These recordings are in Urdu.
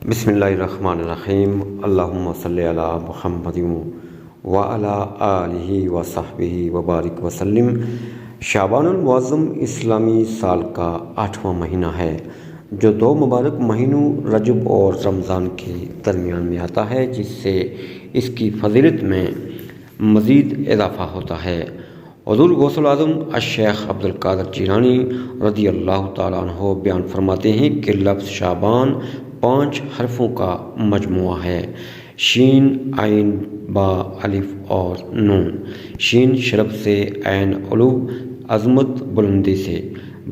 بسم اللہ الرحمن الرحیم۔ اللہم صلی علی محمد وعلی آلہ وصحبہ وبارک وسلم۔ شعبان المعظم اسلامی سال کا 8واں مہینہ ہے جو 2 مبارک مہینوں رجب اور رمضان کے درمیان میں آتا ہے، جس سے اس کی فضیلت میں مزید اضافہ ہوتا ہے۔ حضور غوث الاعظم الشیخ عبدالقادر جیلانی رضی اللہ تعالیٰ عنہ بیان فرماتے ہیں کہ لفظ شعبان 5 حرفوں کا مجموعہ ہے: شین، عین، با، الف اور نون۔ شین شرف سے، عین علو عظمت بلندی سے،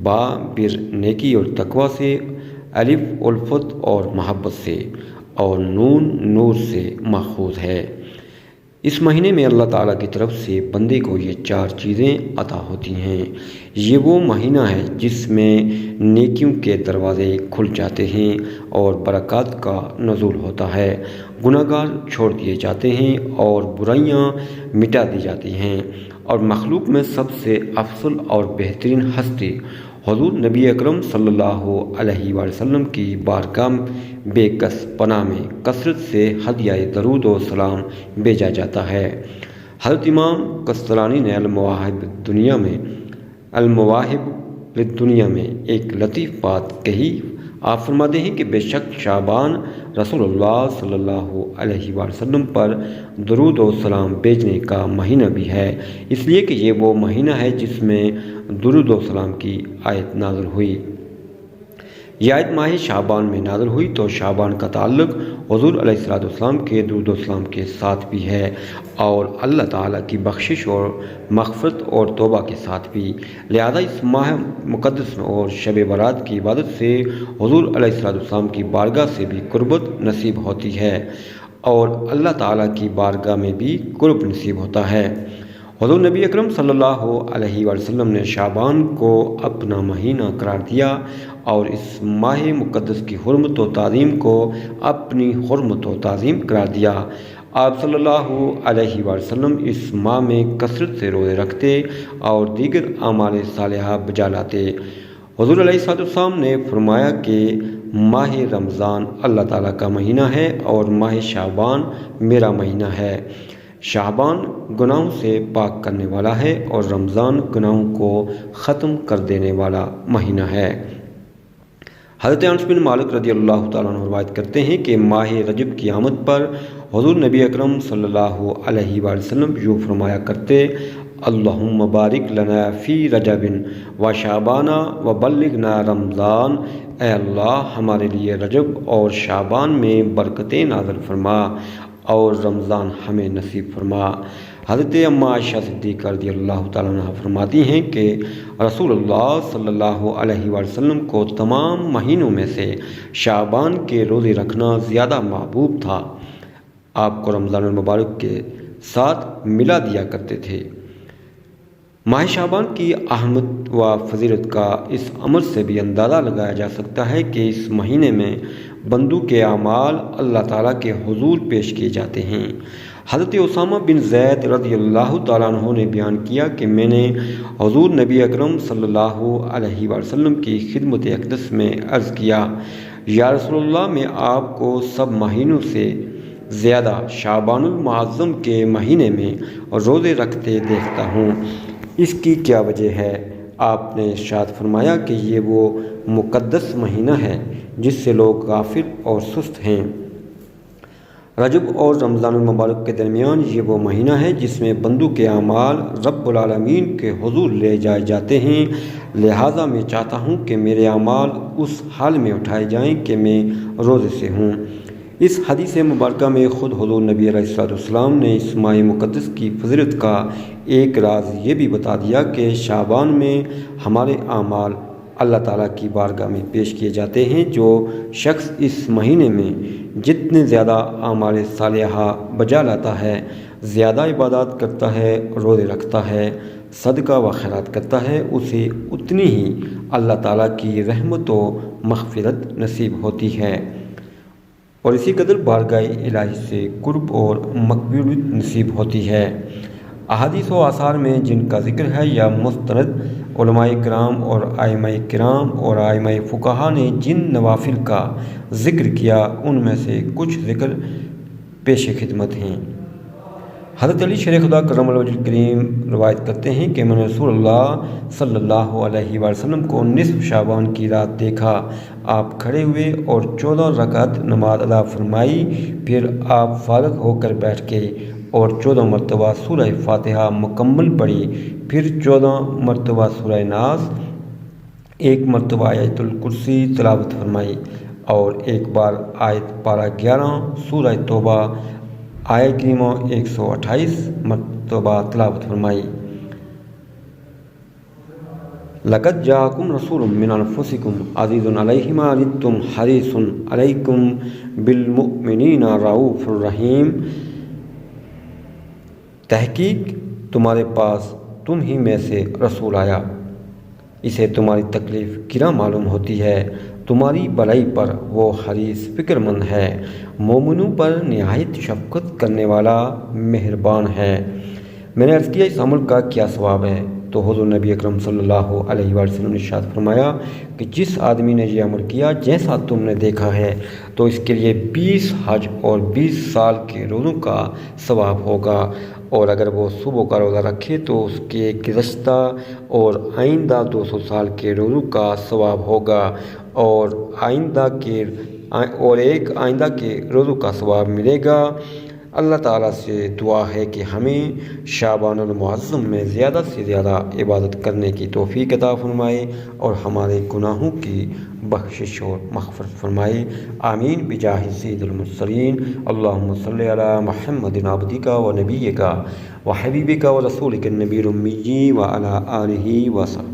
با بر نیکی اور تقوی سے، الف الفت اور محبت سے، اور نون نور سے ماخوذ ہے۔ اس مہینے میں اللہ تعالیٰ کی طرف سے بندے کو یہ 4 چیزیں عطا ہوتی ہیں۔ یہ وہ مہینہ ہے جس میں نیکیوں کے دروازے کھل جاتے ہیں اور برکات کا نزول ہوتا ہے، گناہگار چھوڑ دیے جاتے ہیں اور برائیاں مٹا دی جاتی ہیں، اور مخلوق میں سب سے افضل اور بہترین ہستی حضور نبی اکرم صلی اللہ علیہ وآلہ وسلم کی بارگاہ بے کس پناہ میں کثرت سے ہدیہ درود و سلام بھیجا جاتا ہے۔ حضرت امام قسطلانی نے المواہب للدنیا میں ایک لطیف بات کہی۔ آپ فرماتے ہیں کہ بے شک شعبان رسول اللہ صلی اللہ علیہ وآلہ وسلم پر درود و سلام بھیجنے کا مہینہ بھی ہے، اس لیے کہ یہ وہ مہینہ ہے جس میں درود و سلام کی آیت نازل ہوئی۔ یہ آیت ماہ شعبان میں نازل ہوئی تو شعبان کا تعلق حضور علیہ السلام کے درود و سلام کے ساتھ بھی ہے، اور اللہ تعالیٰ کی بخشش اور مغفرت اور توبہ کے ساتھ بھی، لہذا اس ماہ مقدس اور شب برات کی عبادت سے حضور علیہ السلام کی بارگاہ سے بھی قربت نصیب ہوتی ہے اور اللہ تعالیٰ کی بارگاہ میں بھی قرب نصیب ہوتا ہے۔ حضور نبی اکرم صلی اللہ علیہ وآلہ وسلم نے شعبان کو اپنا مہینہ قرار دیا اور اس ماہ مقدس کی حرمت و تعظیم کو اپنی حرمت و تعظیم قرار دیا۔ آپ صلی اللہ علیہ وآلہ وسلم اس ماہ میں کثرت سے روزے رکھتے اور دیگر اعمال صالحہ بجا لاتے۔ حضور علیہ السلام نے فرمایا کہ ماہ رمضان اللہ تعالیٰ کا مہینہ ہے اور ماہ شعبان میرا مہینہ ہے۔ شعبان گناہوں سے پاک کرنے والا ہے اور رمضان گناہوں کو ختم کر دینے والا مہینہ ہے۔ حضرت انس بن مالک رضی اللہ تعالیٰ عنہ روایت کرتے ہیں کہ ماہ رجب کی آمد پر حضور نبی اکرم صلی اللہ علیہ وآلہ وسلم یوں فرمایا کرتے: اللہم بارک لنا فی رجب و شعبان و بلغنا رمضان۔ اے اللہ، ہمارے لیے رجب اور شعبان میں برکتیں نازل فرما اور رمضان ہمیں نصیب فرما۔ حضرت اماں عائشہ صدیقہ رضی اللہ تعالیٰ عنہ فرماتی ہیں کہ رسول اللہ صلی اللہ علیہ وآلہ وسلم کو تمام مہینوں میں سے شعبان کے روزے رکھنا زیادہ محبوب تھا۔ آپ کو رمضان المبارک کے ساتھ ملا دیا کرتے تھے۔ ماہ شعبان کی اہمیت و فضیلت کا اس عمل سے بھی اندازہ لگایا جا سکتا ہے کہ اس مہینے میں بندوں کے اعمال اللہ تعالیٰ کے حضور پیش کیے جاتے ہیں۔ حضرت اسامہ بن زید رضی اللہ تعالیٰ عنہ نے بیان کیا کہ میں نے حضور نبی اکرم صلی اللہ علیہ وآلہ وسلم کی خدمت اقدس میں عرض کیا: یا رسول اللہ، میں آپ کو سب مہینوں سے زیادہ شعبان المعظم کے مہینے میں روزے رکھتے دیکھتا ہوں، اس کی کیا وجہ ہے؟ آپ نے ارشاد فرمایا کہ یہ وہ مقدس مہینہ ہے جس سے لوگ غافل اور سست ہیں۔ رجب اور رمضان المبارک کے درمیان یہ وہ مہینہ ہے جس میں بندوں کے اعمال رب العالمین کے حضور لے جائے جاتے ہیں، لہٰذا میں چاہتا ہوں کہ میرے اعمال اس حال میں اٹھائے جائیں کہ میں روزے سے ہوں۔ اس حدیث مبارکہ میں خود حضور نبی علیہ السلام نے اس ماہ مقدس کی فضیلت کا ایک راز یہ بھی بتا دیا کہ شعبان میں ہمارے اعمال اللہ تعالیٰ کی بارگاہ میں پیش کیے جاتے ہیں۔ جو شخص اس مہینے میں جتنے زیادہ اعمال صالحہ بجا لاتا ہے، زیادہ عبادات کرتا ہے، روزے رکھتا ہے، صدقہ و خیرات کرتا ہے، اسے اتنی ہی اللہ تعالیٰ کی رحمت و مغفرت نصیب ہوتی ہے اور اسی قدر بارگاہ الہی سے قرب اور مقبولیت نصیب ہوتی ہے۔ احادیث و آثار میں جن کا ذکر ہے یا مستند علماء کرام اور ائمہ کرام اور ائمہ فقہا نے جن نوافل کا ذکر کیا ان میں سے کچھ ذکر پیش خدمت ہیں۔ حضرت علی شیر خدا کرم اللہ وجہ کریم روایت کرتے ہیں کہ میں نے رسول اللہ صلی اللہ علیہ وسلم کو نصف شعبان کی رات دیکھا۔ آپ کھڑے ہوئے اور 14 رکعت نماز ادا فرمائی، پھر آپ فارغ ہو کر بیٹھ گئے اور 14 مرتبہ سورہ فاتحہ مکمل پڑھی، پھر 14 مرتبہ سورہ ناس، 1 مرتبہ آیت الکرسی تلاوت فرمائی اور ایک بار آیت پارہ 11 سورہ توبہ آیت کریمہ 128 مرتبہ تلاوت فرمائی۔ لقد جاءکم رسول من انفسکم عزیز علیہ ما عنتم حریص علیکم بالمؤمنین رؤوف الرحیم۔ تحقیق تمہارے پاس تم ہی میں سے رسول آیا، اسے تمہاری تکلیف گراں معلوم ہوتی ہے، تمہاری بھلائی پر وہ حریص فکر مند ہے، مومنوں پر نہایت شفقت کرنے والا مہربان ہے۔ میں نے عرض کیا اس عمل کا کیا ثواب ہے؟ تو حضور نبی اکرم صلی اللہ علیہ وسلم نے ارشاد فرمایا کہ جس آدمی نے یہ عمل کیا جیسا تم نے دیکھا ہے تو اس کے لیے 20 حج اور 20 سال کے روزوں کا ثواب ہوگا، اور اگر وہ صبح کا روزہ رکھے تو اس کے گزشتہ اور آئندہ 200 سال کے روزوں کا ثواب ہوگا، اور ایک آئندہ کے روزوں کا ثواب ملے گا۔ اللہ تعالیٰ سے دعا ہے کہ ہمیں شعبان المعظم میں زیادہ سے زیادہ عبادت کرنے کی توفیق عطا فرمائے اور ہمارے گناہوں کی بخشش اور مغفرت فرمائے، آمین بجاہ سید المرسلین۔ اللہم صلی علی محمد عبدک و نبیک و حبیبک و رسولک النبی الامی و علی آلہ و صحبہ۔